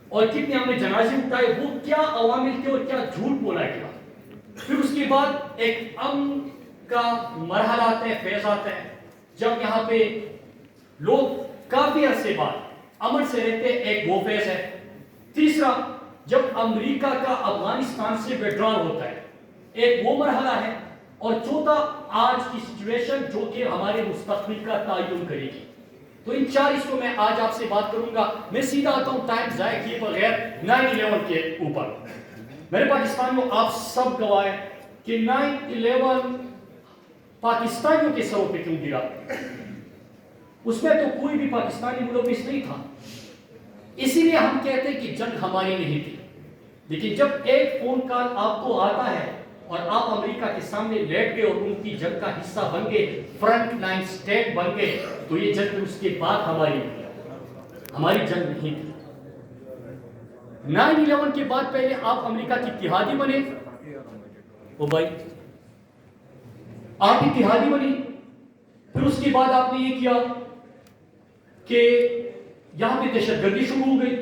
اور کتنے ہم نے جنازے اٹھائے، وہ کیا عوامل تھے اور کیا جھوٹ بولا گیا. پھر اس کے بعد ایک امن کا مرحلہ آتا ہے، فیض آتا ہے، جب یہاں پہ لوگ کافی عرصے بعد امن سے رہتے ہیں، ایک وہ فیض ہے. تیسرا، جب امریکہ کا افغانستان سے وڈرال ہوتا ہے، ایک وہ مرحلہ ہے. اور چوتھا، آج کی سچویشن جو کہ ہمارے مستقبل کا تعین کرے گی. تو ان 4 حصوں میں آج آپ سے بات کروں گا. میں سیدھا آتا ہوں ٹائم ضائع کیے بغیر 9/11 کے اوپر. میرے پاکستانیوں، آپ سب گواہ ہیں کہ 9/11 پاکستانیوں کے سروں پہ کیوں گرا. اس میں تو کوئی بھی پاکستانی ملوث نہیں تھا. اسی لیے ہم کہتے ہیں کہ جنگ ہماری نہیں تھی. لیکن جب ایک فون کال آپ کو آتا ہے اور آپ امریکہ کے سامنے لیٹ گئے اور ان کی جنگ کا حصہ بن گئے، فرنٹ لائن سٹیٹ بن گئے، تو یہ جنگ اس کے بعد ہماری جنگ نہیں تھی. 9/11 کے بعد پہلے آپ امریکہ کی اتحادی بنے. او بھائی، آپ اتحادی بنی. پھر اس کے بعد آپ نے یہ کیا کہ یہاں پہ دہشت گردی شروع ہو گئی.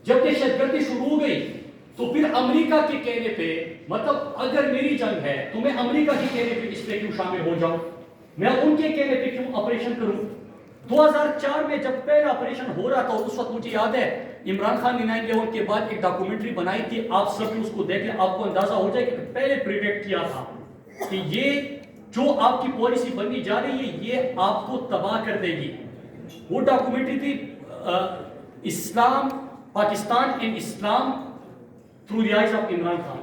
جب دہشت گردی شروع ہو گئی تو پھر امریکہ کے کہنے پہ، مطلب اگر میری جنگ ہے تو میں امریکہ کے کہنے پہ اس میں کیوں شامل ہو جاؤں، میں ان کے کہنے پہ کیوں آپریشن کروں. 2004 میں جب پہلا آپریشن ہو رہا تھا، اس وقت مجھے یاد ہے عمران خان نے 9/11 کے بعد ایک ڈاکومنٹری بنائی تھی. آپ سب اس کو دیکھ لیں، آپ کو اندازہ ہو جائے کہ پہلے پریڈکٹ کیا تھا کہ یہ جو آپ کی پالیسی بننی جا رہی ہے یہ آپ کو تباہ کر دے گی. وہ ڈاکومنٹری تھی Islam, Pakistan and Islam through the eyes of Imran Khan.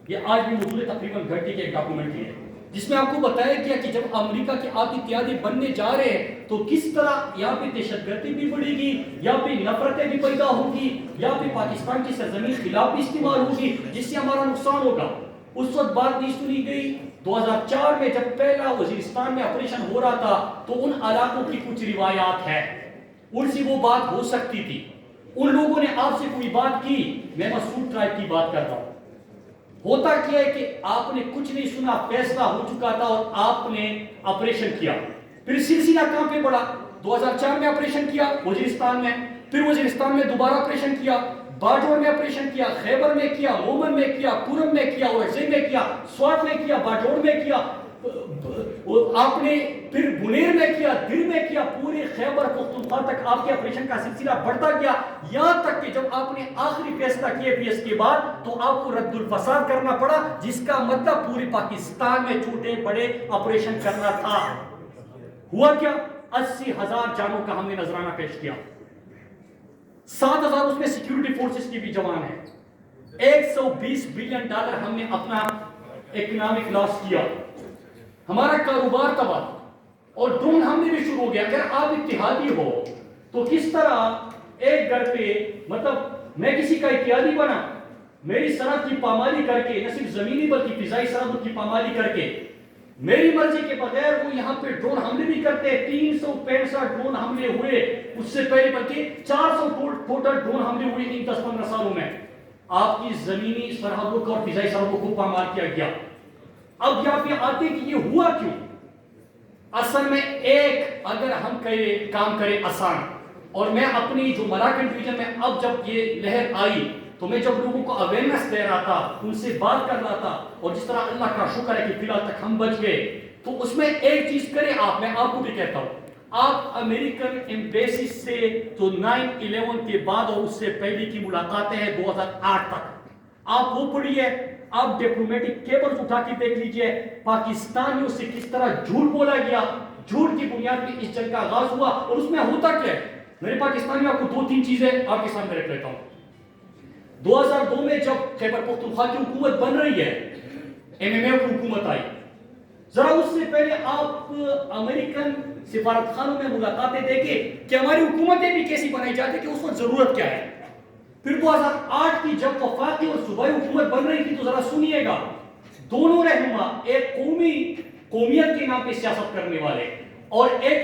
یہ آج بھی موجود ہے، تقریباً گھنٹے کی ایک ڈاکومنٹری ہے جس میں آپ کو بتایا گیا کہ جب امریکہ کے آپ اتحادی بننے جا رہے ہیں تو کس طرح یہاں پہ دہشت گردی بھی بڑھے گی، یہاں پہ نفرتیں بھی پیدا ہوگی، یہاں پہ پاکستان کی سرزمین خلاف بھی استعمال ہوگی جس سے ہمارا نقصان ہوگا. اس وقت بات نہیں سنی گئی. 2004 میں جب پہلا وزیرستان میں آپریشن ہو رہا تھا تو ان علاقوں کی کچھ روایات ہیں، ان سے وہ بات ہو سکتی تھی. ان لوگوں نے آپ سے کوئی بات کی. میں مسعود ٹرائب کی بات کر رہا ہوں. ہوتا کیا ہے کہ آپ نے کچھ نہیں سنا، فیصلہ ہو چکا تھا اور آپ نے آپریشن کیا. پھر سلسلہ کہاں پہ بڑھا؟ 2004 میں آپریشن کیا وزیرستان میں، پھر وزیرستان میں دوبارہ آپریشن کیا، باجوڑ میں آپریشن کیا، خیبر میں کیا، مومن میں کیا، پورم میں کیا، ورزے میں کیا، سوات میں کیا، باجوڑ میں کیا، آپ نے پھر بنیر میں کیا، دل میں کیا. پورے خیبر پختونخوا تک آپ کے آپریشن کا سلسلہ بڑھتا گیا، یہاں تک کہ جب آپ نے آخری فیصلہ کیا پی ایس کے بعد تو آپ کو رد الفساد کرنا پڑا، جس کا مطلب پورے پاکستان میں چھوٹے بڑے آپریشن کرنا تھا. ہوا کیا؟ 80,000 جانوں کا ہم نے نذرانہ پیش کیا. 7,000 اس میں سیکیورٹی فورسز کے بھی جوان ہیں. $120 بلین ہم نے اپنا اکنامک لاس کیا. ہمارا کاروبار تباہ اور ڈرون حملے بھی شروع ہو گیا. اگر آپ اتحادی ہو تو کس طرح ایک گھر پہ، مطلب میں کسی کا اتحادی بنا، میری سرحد کی پامالی کر کے، نہ صرف زمینی بلکہ فضائی سرحدوں کی پامالی کر کے، میری مرضی کے بغیر وہ یہاں پہ ڈرون حملے بھی کرتے ہیں. 365 ڈرون حملے ہوئے اس سے پہلے، بلکہ 400 ٹوٹل ڈرون حملے ہوئے ان 10-15 سالوں میں. آپ کی زمینی سرحدوں کو اور فضائی سرحدوں کو پامال کیا گیا. اب یہاں پہ آتے کہ یہ ہوا کیوں؟ اصل میں ایک اگر ہم کام کریں آسان، اور میں اپنی جو مراکن ڈویژن میں اب جب یہ لہر آئی تو میں جب لوگوں کو اویئرنیس دے رہا تھا، ان سے بات کر رہا تھا، اور جس طرح اللہ کا شکر ہے کہ فی الحال تک ہم بچ گئے، تو اس میں ایک چیز کریں آپ، میں آپ کو بھی کہتا ہوں، آپ امریکن ایمبیسی سے جو 9/11 کے بعد اور اس سے پہلے کی ملاقاتیں ہیں 2008 تک، آپ وہ پڑھیے. آپ ڈپلومیٹک کیبلز اٹھا کے دیکھ لیجئے پاکستانیوں سے کس طرح جھوٹ بولا گیا. جھوٹ کی بنیاد پہ اس جنگ کا آغاز ہوا. اور اس میں ہوتا کیا ہے؟ میرے پاکستانیوں، آپ کو 2-3 چیزیں آپ کے سامنے رکھ لیتا ہوں. 2002 میں جب خیبر پختونخوا کی حکومت بن رہی ہے، MMA کی حکومت آئی، ذرا اس سے پہلے آپ امریکن سفارت خانوں میں ملاقاتیں دیکھیں کہ ہماری حکومتیں بھی کیسی بنائی جاتی کہ اس وقت ضرورت کیا ہے. پھر 2008 کی جب وفاقی اور صوبائی حکومت بن رہی تھی تو ذرا سنیے گا، دونوں رہنما ایک قومیت کے نام پہ سیاست کرنے والے اور ایک